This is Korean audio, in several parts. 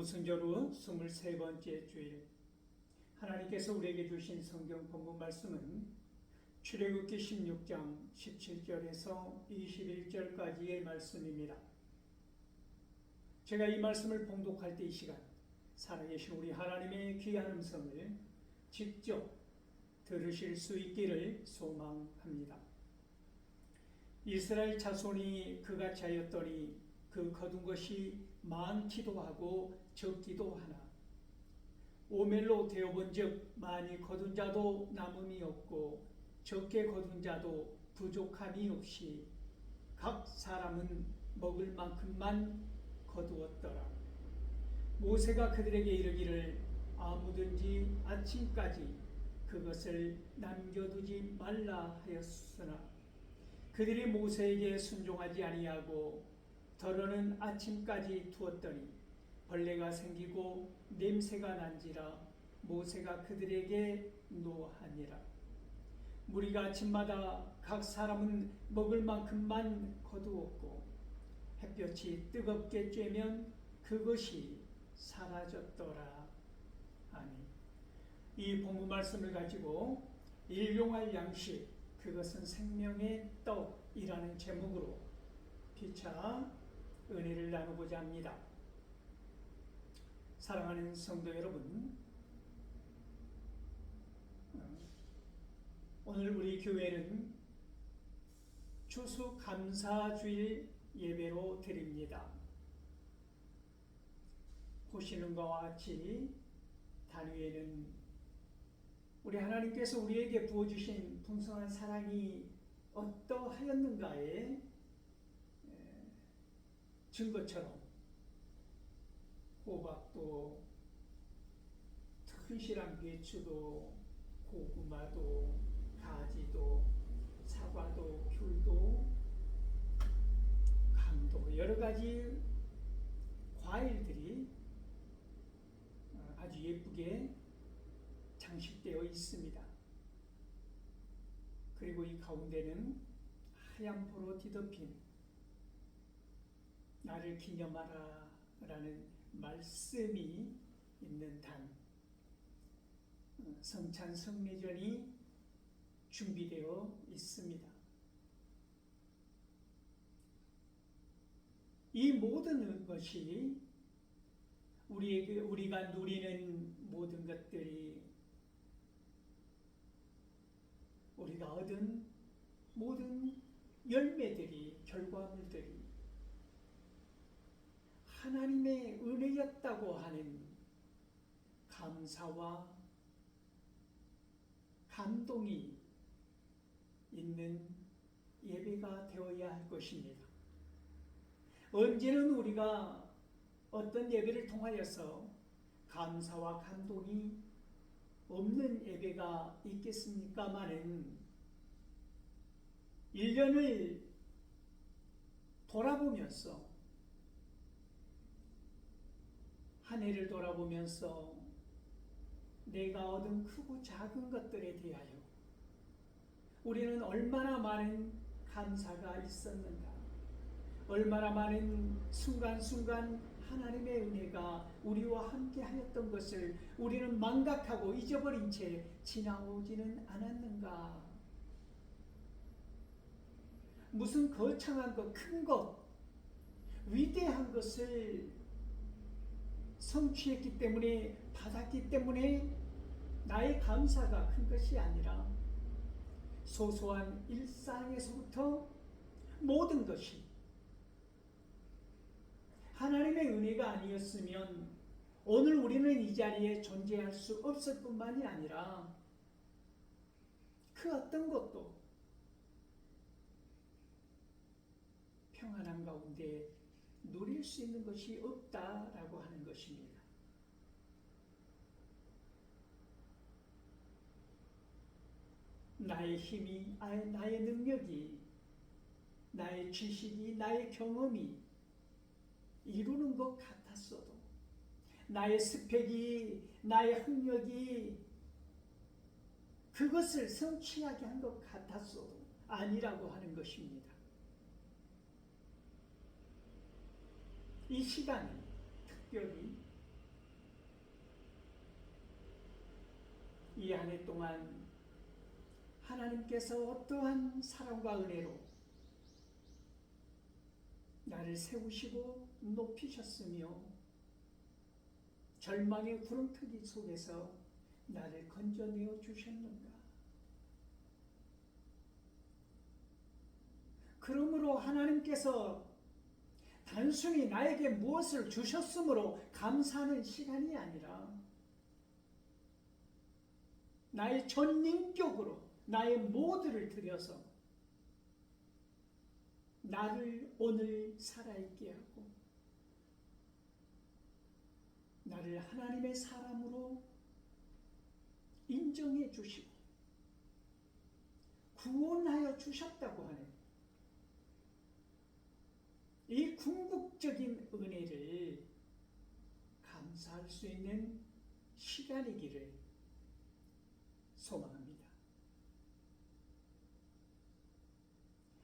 오순절 후 23번째 주일, 하나님께서 우리에게 주신 성경 본문 말씀은 출애굽기 16장 17절에서 21절까지의 말씀입니다. 제가 이 말씀을 봉독할 때 이 시간 살아계신 우리 하나님의 귀한 음성을 직접 들으실 수 있기를 소망합니다. 이스라엘 자손이 그같이 하였더니 그 거둔 것이 많기도 하고 적기도 하나 오멜로 되어본즉 많이 거둔 자도 남음이 없고 적게 거둔 자도 부족함이 없이 각 사람은 먹을 만큼만 거두었더라. 모세가 그들에게 이르기를 아무든지 아침까지 그것을 남겨두지 말라 하였으나 그들이 모세에게 순종하지 아니하고 더러는 아침까지 두었더니 벌레가 생기고 냄새가 난지라 모세가 그들에게 노하니라. 무리가 아침마다 각 사람은 먹을 만큼만 거두었고 햇볕이 뜨겁게 쬐면 그것이 사라졌더라. 아멘. 이 본문 말씀을 가지고 일용할 양식, 그것은 생명의 떡이라는 제목으로 피차 은혜를 나누고자 합니다. 사랑하는 성도 여러분, 오늘 우리 교회는 추수감사주일 예배로 드립니다. 보시는 것과 같이 단위에는 우리 하나님께서 우리에게 부어주신 풍성한 사랑이 어떠하였는가에 증거처럼 호박도 튼실한 배추도 고구마도 가지도 사과도 귤도 감도 여러 가지 과일들이 아주 예쁘게 장식되어 있습니다. 그리고 이 가운데는 하얀 포로 뒤덮인 나를 기념하라 라는 말씀이 있는 단 성찬 성례전이 준비되어 있습니다. 이 모든 것이 우리가 누리는 모든 것들이 우리가 얻은 모든 열매들이 결과물들이 하나님의 은혜였다고 하는 감사와 감동이 있는 예배가 되어야 할 것입니다. 언제는 우리가 어떤 예배를 통하여서 감사와 감동이 없는 예배가 있겠습니까마는 1년을 돌아보면서 한 해를 돌아보면서 내가 얻은 크고 작은 것들에 대하여 우리는 얼마나 많은 감사가 있었는가, 얼마나 많은 순간순간 하나님의 은혜가 우리와 함께 하였던 것을 우리는 망각하고 잊어버린 채 지나오지는 않았는가. 무슨 거창한 것, 큰 것, 위대한 것을 성취했기 때문에, 받았기 때문에 나의 감사가 큰 것이 아니라 소소한 일상에서부터 모든 것이 하나님의 은혜가 아니었으면 오늘 우리는 이 자리에 존재할 수 없을 뿐만이 아니라 그 어떤 것도 평안한 가운데 누릴 수 있는 것이 없다라고 하는 것입니다. 나의 힘이, 나의 능력이, 나의 지식이, 나의 경험이 이루는 것 같았어도, 나의 스펙이, 나의 학력이 그것을 성취하게 한 것 같았어도 아니라고 하는 것입니다. 이 시간은 특별히 이 한 해 동안 하나님께서 어떠한 사랑과 은혜로 나를 세우시고 높이셨으며 절망의 구렁텅이 속에서 나를 건져내어 주셨는가. 그러므로 하나님께서 단순히 나에게 무엇을 주셨으므로 감사하는 시간이 아니라 나의 전인격으로 나의 모두를 들여서 나를 오늘 살아있게 하고 나를 하나님의 사람으로 인정해 주시고 구원하여 주셨다고 하는 이 궁극적인 은혜를 감사할 수 있는 시간이기를 소망합니다.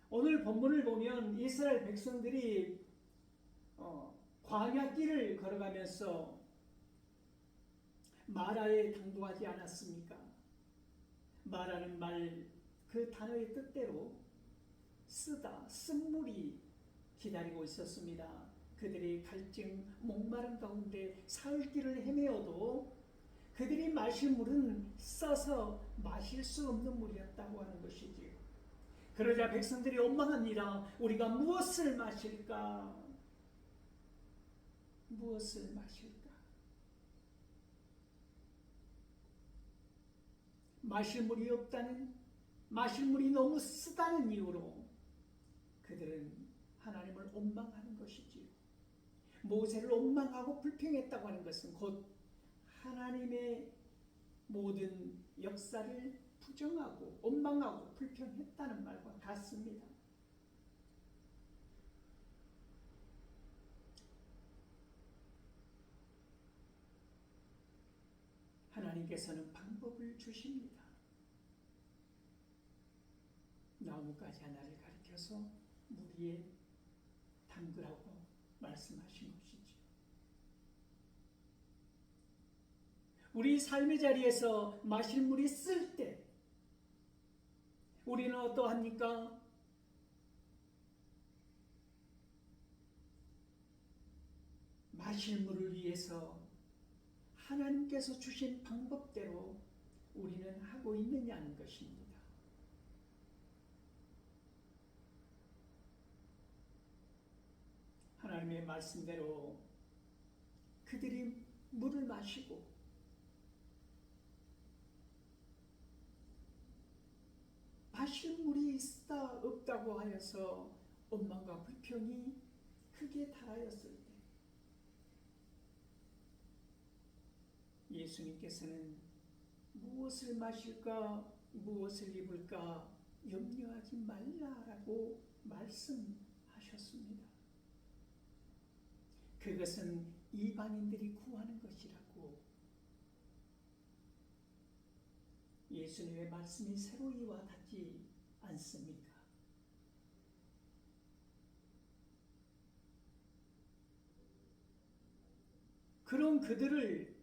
오늘 본문을 보면 이스라엘 백성들이 광야길을 걸어가면서 마라에 당도하지 않았습니까? 마라는 말 그 단어의 뜻대로 쓰다, 쓴물이 기다리고 있었습니다. 그들이 갈증, 목마른 가운데 사흘길을 헤매어도 그들이 마실 물은 써서 마실 수 없는 물이었다고 하는 것이지요. 그러자 백성들이 원망합니다. 우리가 무엇을 마실까? 무엇을 마실까? 마실 물이 없다는, 마실 물이 너무 쓰다는 이유로 그들은 하나님을 원망하는 것이지요. 모세를 원망하고 불평했다고 하는 것은 곧 하나님의 모든 역사를 부정하고 원망하고 불평했다는 말과 같습니다. 하나님께서는 방법을 주십니다. 나무까지 하나를 가리켜서 물 위에 담그라고 말씀하신 것이죠. 우리 삶의 자리에서 마실 물이 쓸 때 우리는 어떠합니까? 마실 물을 위해서 하나님께서 주신 방법대로 우리는 하고 있느냐는 것입니다. 하나님의 말씀대로 그들이 물을 마시고 마실 물이 있다 없다고 하여서 원망과 불평이 크게 달하였을 때 예수님께서는 무엇을 마실까 무엇을 입을까 염려하지 말라라고 말씀하셨습니다. 그것은 이방인들이 구하는 것이라고 예수님의 말씀이 새로이 와닿지 않습니까? 그런 그들을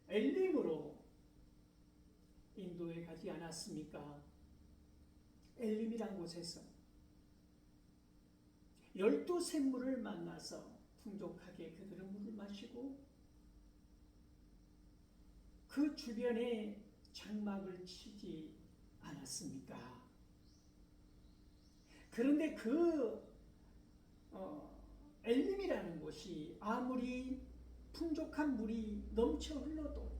엘림으로 인도에 가지 않았습니까? 엘림이란 곳에서 12 샘물을 만나서 풍족하게 그들은 물을 마시고 그 주변에 장막을 치지 않았습니까? 그런데 그 엘림이라는 곳이 아무리 풍족한 물이 넘쳐 흘러도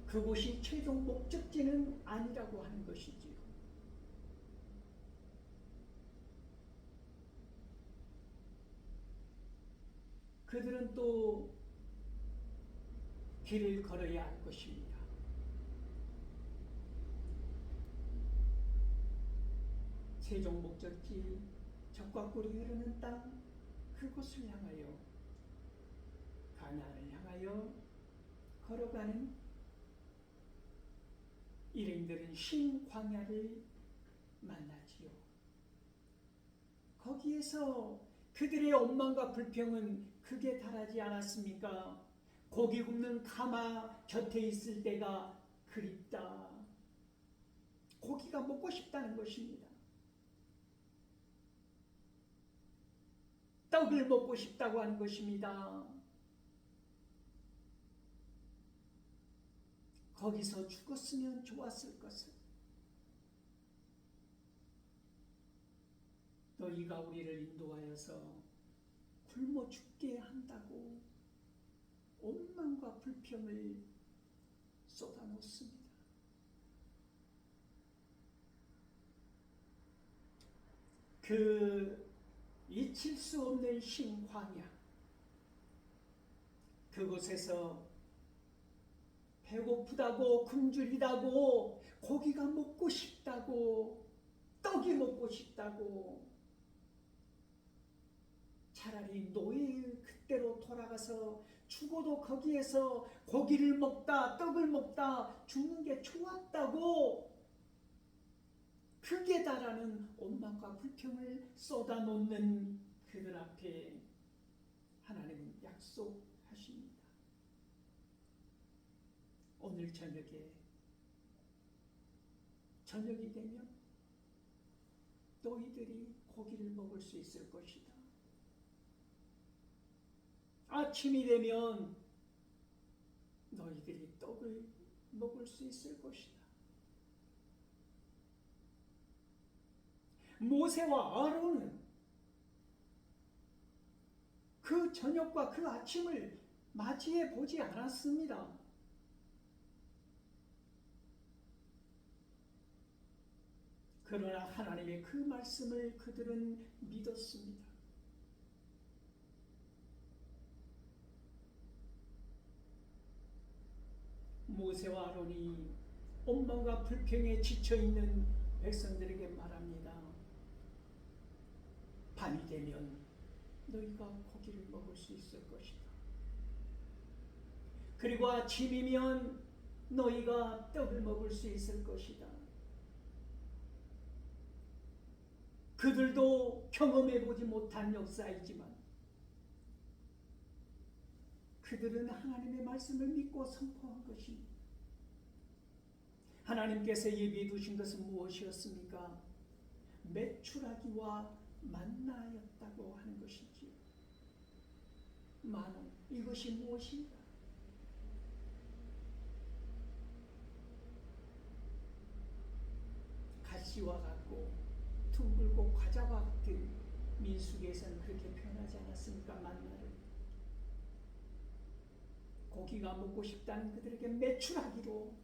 그곳이 최종 목적지는 아니라고 하는 것이지요. 그들은 또 길을 걸어야 할 것입니다. 최종 목적지 적과 꿀이 흐르는 땅 그곳을 향하여 가나안을 향하여 걸어가는 일행들은 흰 광야를 만나지요. 거기에서 그들의 원망과 불평은 극에 달하지 않았습니까? 고기 굽는 가마 곁에 있을 때가 그립다. 고기가 먹고 싶다는 것입니다. 떡을 먹고 싶다고 하는 것입니다. 거기서 죽었으면 좋았을 것을. 너희가 우리를 인도하여서 굶어 죽게 한다고 원망과 불평을 쏟아놓습니다. 그 잊힐 수 없는 신광야, 그곳에서 배고프다고 굶주리다고 고기가 먹고 싶다고 떡이 먹고 싶다고 차라리 노예의 그때로 돌아가서 죽어도 거기에서 고기를 먹다 떡을 먹다 죽는 게 좋았다고 극에 달하는 원망과 불평을 쏟아놓는 그들 앞에 하나님은 약속하십니다. 오늘 저녁이 되면 너희들이 고기를 먹을 수 있을 것이다. 아침이 되면 너희들이 떡을 먹을 수 있을 것이다. 모세와 아론은 그 저녁과 그 아침을 맞이해 보지 않았습니다. 그러나 하나님의 그 말씀을 그들은 믿었습니다. 모세와 아론이 원망과 불평에 지쳐있는 백성들에게 말합니다. 밤이 되면 너희가 고기를 먹을 수 있을 것이다. 그리고 아침이면 너희가 떡을 먹을 수 있을 것이다. 그들도 경험해보지 못한 역사이지만 그들은 하나님의 말씀을 믿고 선포한 것입니다. 하나님께서 예비해 두신 것은 무엇이었습니까? 메추라기와 만나였다고 하는 것이지요. 만원, 이것이 무엇인가? 가시와 같고 둥글고 과자와 같은, 민수기에서는 그렇게 표현하지 않았습니까? 만나를. 고기가 먹고 싶다는 그들에게 메추라기로,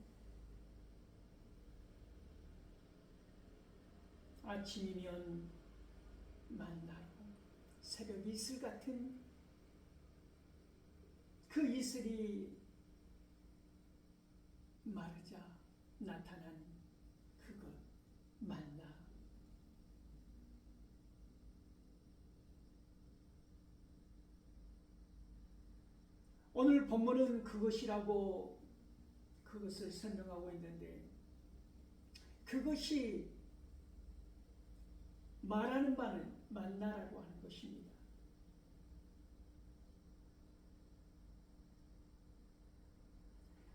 아침이면 만나로, 새벽 이슬 같은 그 이슬이 마르자 나타난 그것, 만나. 오늘 본문은 그것이라고 그것을 설명하고 있는데, 그것이 말하는 바는 만나라고 하는 것입니다.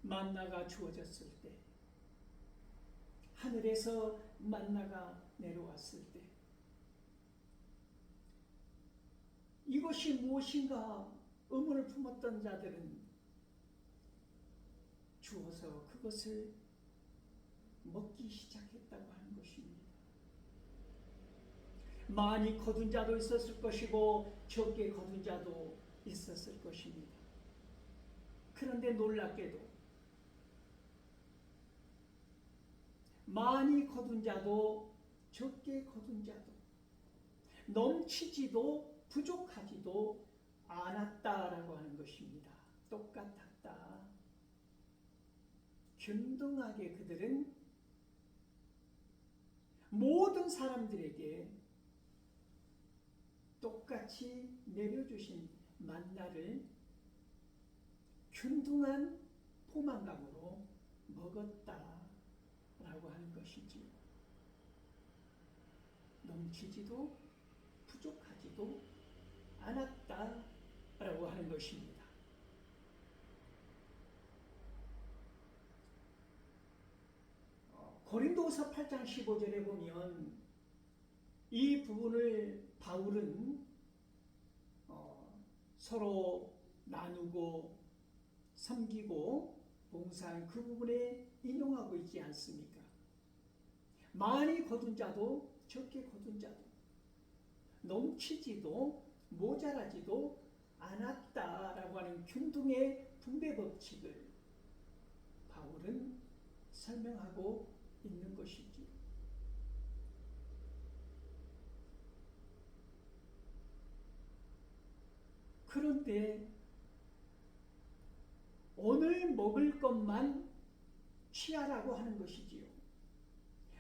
만나가 주어졌을 때, 하늘에서 만나가 내려왔을 때, 이것이 무엇인가 의문을 품었던 자들은 주어서 그것을 먹기 시작했다고 하는 것입니다. 많이 거둔 자도 있었을 것이고 적게 거둔 자도 있었을 것입니다. 그런데 놀랍게도 많이 거둔 자도 적게 거둔 자도 넘치지도 부족하지도 않았다라고 하는 것입니다. 똑같았다. 균등하게 그들은 모든 사람들에게 똑같이 내려주신 만나를 균등한 포만감으로 먹었다라고 하는 것이지요. 넘치지도 부족하지도 않았다라고 하는 것입니다. 고린도후서 8장 15절에 보면 이 부분을 바울은 서로 나누고 섬기고 봉사한 그 부분에 인용하고 있지 않습니까? 많이 거둔 자도 적게 거둔 자도 넘치지도 모자라지도 않았다라고 하는 균등의 분배 법칙을 바울은 설명하고 있는 것이지요. 그런데 오늘 먹을 것만 취하라고 하는 것이지요.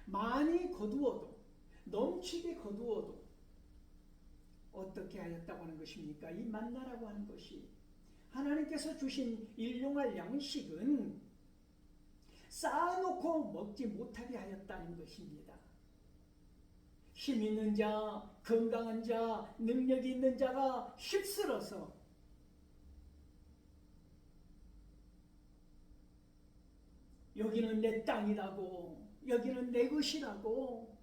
많이 거두어도 넘치게 거두어도 어떻게 하였다고 하는 것입니까? 이 만나라고 하는 것이 하나님께서 주신 일용할 양식은 쌓아놓고 먹지 못하게 하였다는 것입니다. 힘 있는 자, 건강한 자, 능력이 있는 자가 휩쓸어서 여기는 내 땅이라고, 여기는 내 것이라고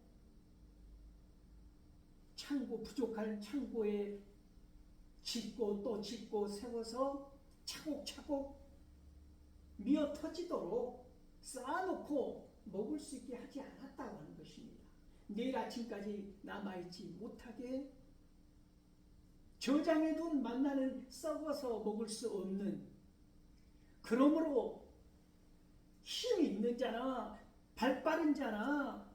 창고, 부족한 창고에 짓고 또 짓고 세워서 차곡차곡 미어 터지도록 쌓아놓고 먹을 수 있게 하지 않았다고 하는 것입니다. 내일 아침까지 남아있지 못하게 저장해둔 만나는 썩어서 먹을 수 없는, 그러므로 힘이 있는 자나 발빠른 자나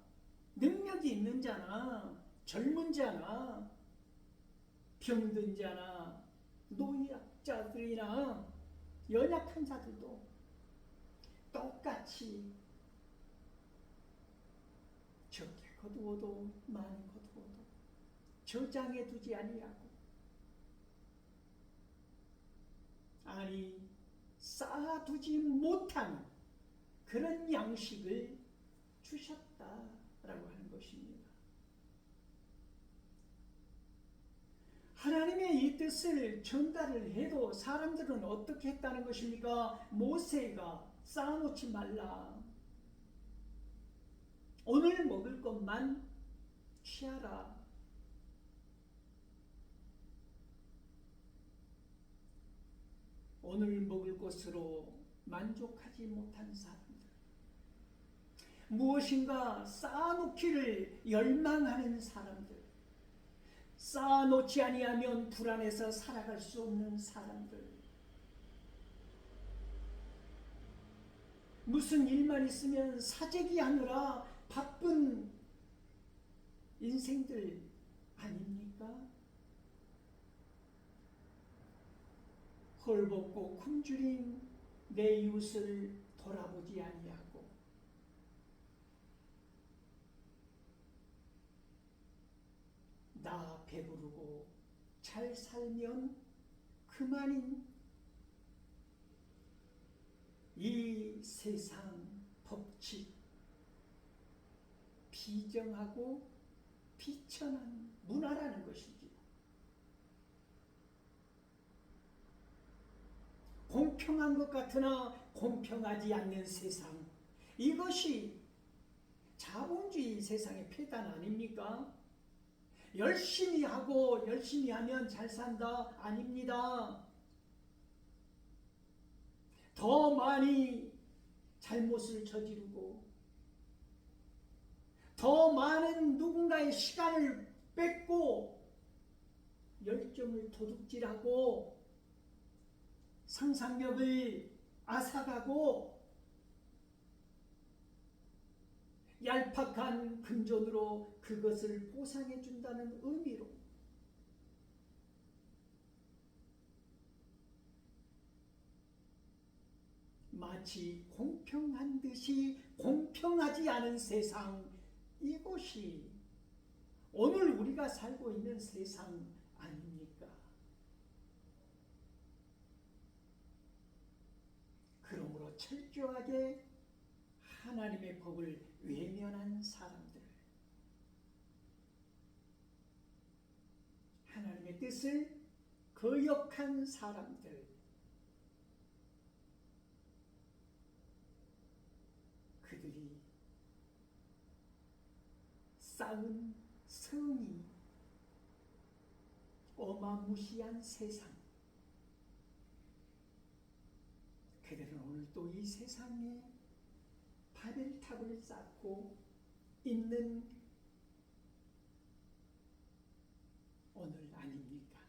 능력이 있는 자나 젊은 자나 병든 자나 노약자들이나 연약한 자들도 똑같이 적게 거두어도 많이 거두어도 저장해 두지 아니하고, 아니 쌓아두지 못한 그런 양식을 주셨다라고 하는 것입니다. 하나님의 이 뜻을 전달을 해도 사람들은 어떻게 했다는 것입니까? 모세가 쌓아놓지 말라, 오늘 먹을 것만 취하라. 오늘 먹을 것으로 만족하지 못한 사람들, 무엇인가 쌓아놓기를 열망하는 사람들, 쌓아놓지 아니하면 불안해서 살아갈 수 없는 사람들, 무슨 일만 있으면 사재기 하느라 바쁜 인생들 아닙니까? 헐벗고 굶주린 내 이웃을 돌아보지 아니하고, 나 배부르고 잘 살면 그만인 이 세상 법칙, 비정하고 비천한 문화라는 것이지요. 공평한 것 같으나 공평하지 않는 세상, 이것이 자본주의 세상의 폐단 아닙니까? 열심히 하고 열심히 하면 잘 산다 아닙니다. 더 많이 잘못을 저지르고 더 많은 누군가의 시간을 뺏고 열정을 도둑질하고 상상력을 앗아가고 얄팍한 금전으로 그것을 보상해 준다는 의미로 마치 공평한 듯이 공평하지 않은 세상, 이것이 오늘 우리가 살고 있는 세상 아닙니까? 그러므로 철저하게 하나님의 법을 외면한 사람들, 하나님의 뜻을 거역한 사람들, 그들이 쌓은 성이 어마무시한 세상, 그들은 오늘 또 이 세상에 바벨탑을 쌓고 있는 오늘 아닙니까?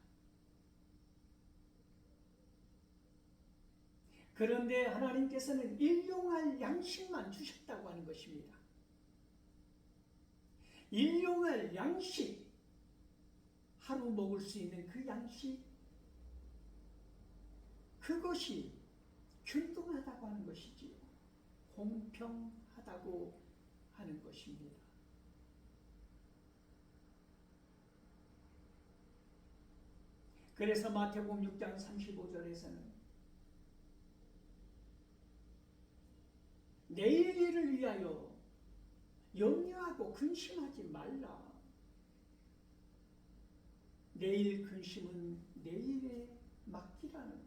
그런데 하나님께서는 일용할 양식만 주셨다고 하는 것입니다. 일용할 양식, 하루 먹을 수 있는 그 양식, 그것이 균등하다고 하는 것이지요. 공평하다고 하는 것입니다. 그래서 마태복음 6장 35절에서는 내일 일을 위하여 염려하고 근심하지 말라. 내일 근심은 내일에 맡기라는,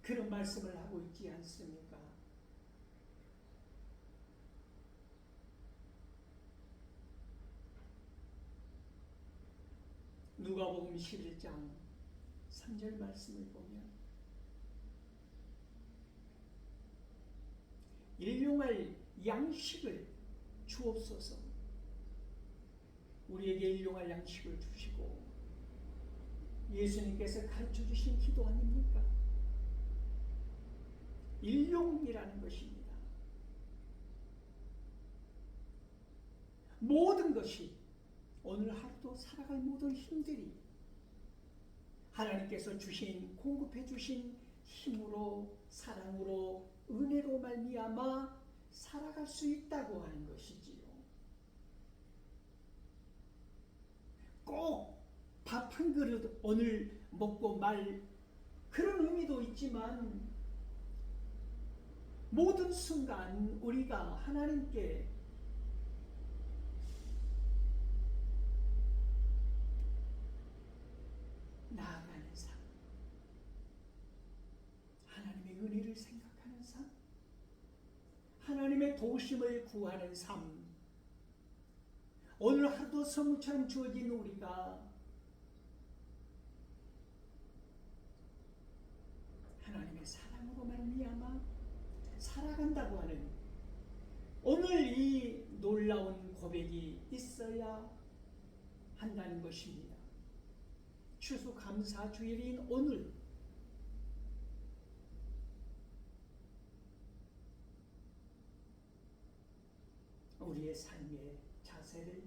그런 말씀을 하고 있지 않습니까? 누가복음 11장 3절 말씀을 보면 일용할 양식을 주옵소서, 우리에게 일용할 양식을 주시고, 예수님께서 가르쳐 주신 기도 아닙니까? 일용이라는 것입니다. 모든 것이, 오늘 하루도 살아갈 모든 힘들이 하나님께서 주신, 공급해 주신 힘으로, 사랑으로, 은혜로 말미암아 살아갈 수 있다고 하는 것이지요. 꼭 밥 한 그릇 오늘 먹고 말, 그런 의미도 있지만 모든 순간 우리가 하나님께 나아가는 삶, 하나님의 은혜를 생각하는 삶, 하나님의 도우심을 구하는 삶, 오늘 하루도 선물처럼 주어진 우리가 하나님의 사랑으로 말미암아 살아간다고 하는 오늘 이 놀라운 고백이 있어야 한다는 것입니다. 추수감사주일인 오늘, 우리의 삶의 자세를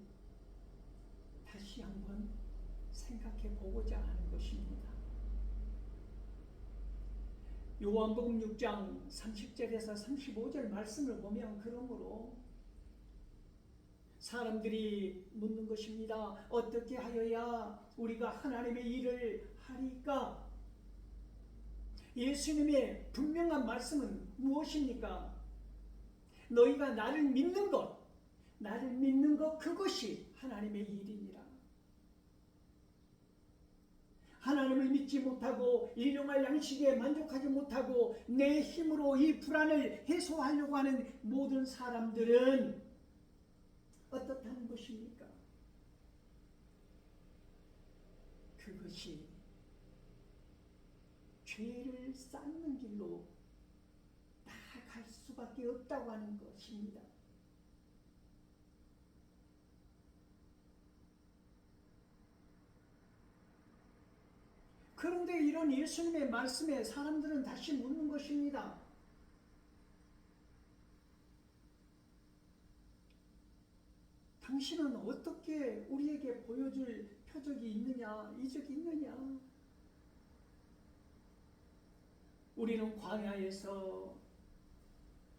다시 한번 생각해 보고자 하는 것입니다. 요한복음 6장 30절에서 35절 말씀을 보면, 그러므로 사람들이 묻는 것입니다. 어떻게 하여야 우리가 하나님의 일을 하리까? 예수님의 분명한 말씀은 무엇입니까? 너희가 나를 믿는 것, 그것이 하나님의 일이니라. 하나님을 믿지 못하고 일용할 양식에 만족하지 못하고 내 힘으로 이 불안을 해소하려고 하는 모든 사람들은 어떻다는 것입니까? 그것이 죄를 쌓는 길로 나아갈 수밖에 없다고 하는 것입니다. 그런데 이런 예수님의 말씀에 사람들은 다시 묻는 것입니다. 당신은 어떻게 우리에게 보여줄 표적이 있느냐, 이적이 있느냐? 우리는 광야에서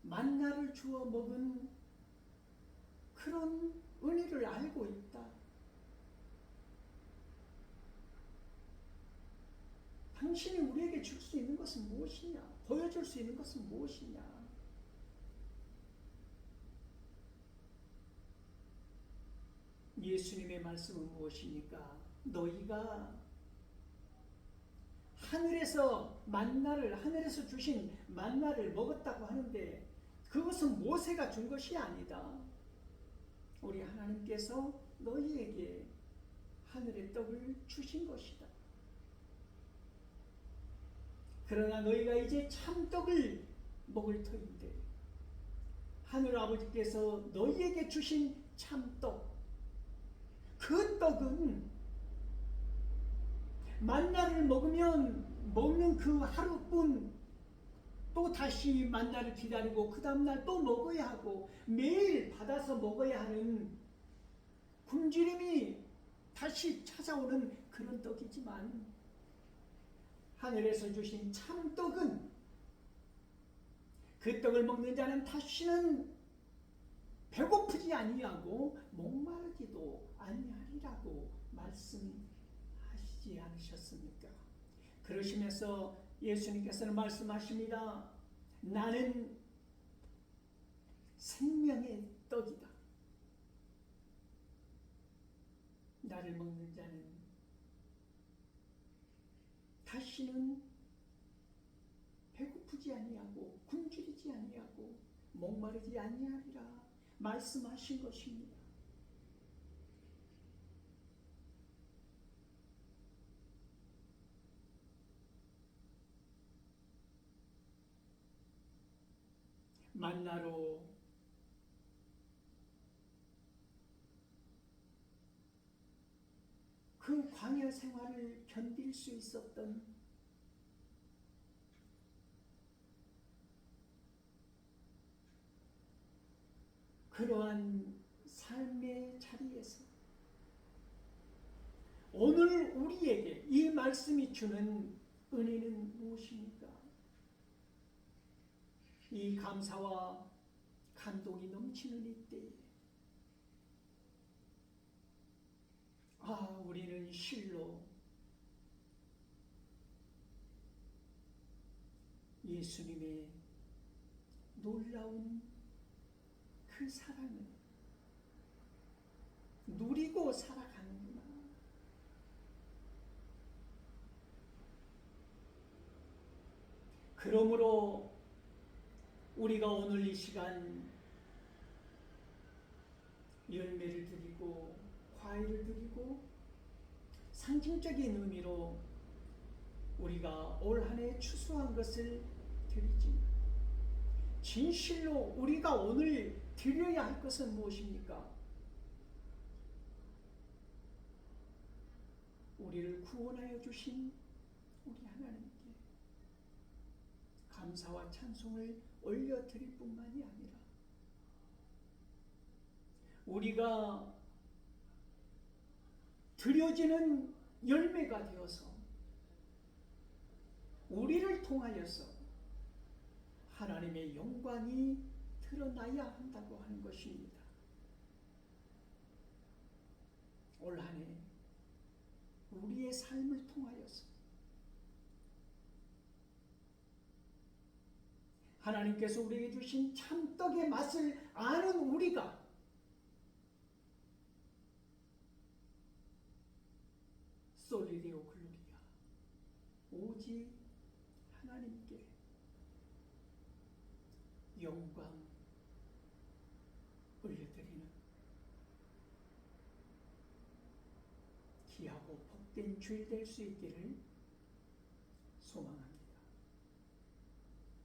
만나를 주어 먹은 그런 은혜를 알고 있다. 당신이 우리에게 줄 수 있는 것은 무엇이냐? 보여줄 수 있는 것은 무엇이냐? 예수님의 말씀은 무엇입니까? 너희가 하늘에서 주신 만나를 먹었다고 하는데 그것은 모세가 준 것이 아니다. 우리 하나님께서 너희에게 하늘의 떡을 주신 것이다. 그러나 너희가 이제 참떡을 먹을 터인데 하늘 아버지께서 너희에게 주신 참떡, 그 떡은 만나를 먹는 그 하루뿐 또 다시 만나를 기다리고 그 다음날 또 먹어야 하고 매일 받아서 먹어야 하는 굶주림이 다시 찾아오는 그런 떡이지만 하늘에서 주신 참떡은 그 떡을 먹는 자는 다시는 배고프지 아니하고 목마르지도 아니하리라고 말씀하시지 않으셨습니까? 그러시면서 예수님께서는 말씀하십니다. 나는 생명의 떡이다. 나를 먹는 자는 다시는 배고프지 아니하고 굶주리지 아니하고 목마르지 아니하리라 말씀하신 것입니다. 만나로 그 광야 생활을 견딜 수 있었던 그러한 삶의 자리에서 오늘 우리에게 이 말씀이 주는 은혜는 무엇입니까? 이 감사와 감동이 넘치는 이때에 우리는 실로 예수님의 놀라운 그 사랑을 누리고 살아가는구나. 그러므로 우리가 오늘 이 시간 열매를 드리고 과일을 드리고 상징적인 의미로 우리가 올 한 해 추수한 것을 드리지, 진실로 우리가 오늘 드려야 할 것은 무엇입니까? 우리를 구원하여 주신 우리 하나님께 감사와 찬송을 올려드릴 뿐만이 아니라 우리가 드려지는 열매가 되어서 우리를 통하여서 하나님의 영광이 드러나야 한다고 하는 것입니다. 올 한 해 우리의 삶을 통하여서 하나님께서 우리에게 주신 참떡의 맛을 아는 우리가 솔리데오 글로리아, 오직 하나님께 영광 올려드리는 귀하고 복된 주일 될 수 있기를 소망합니다.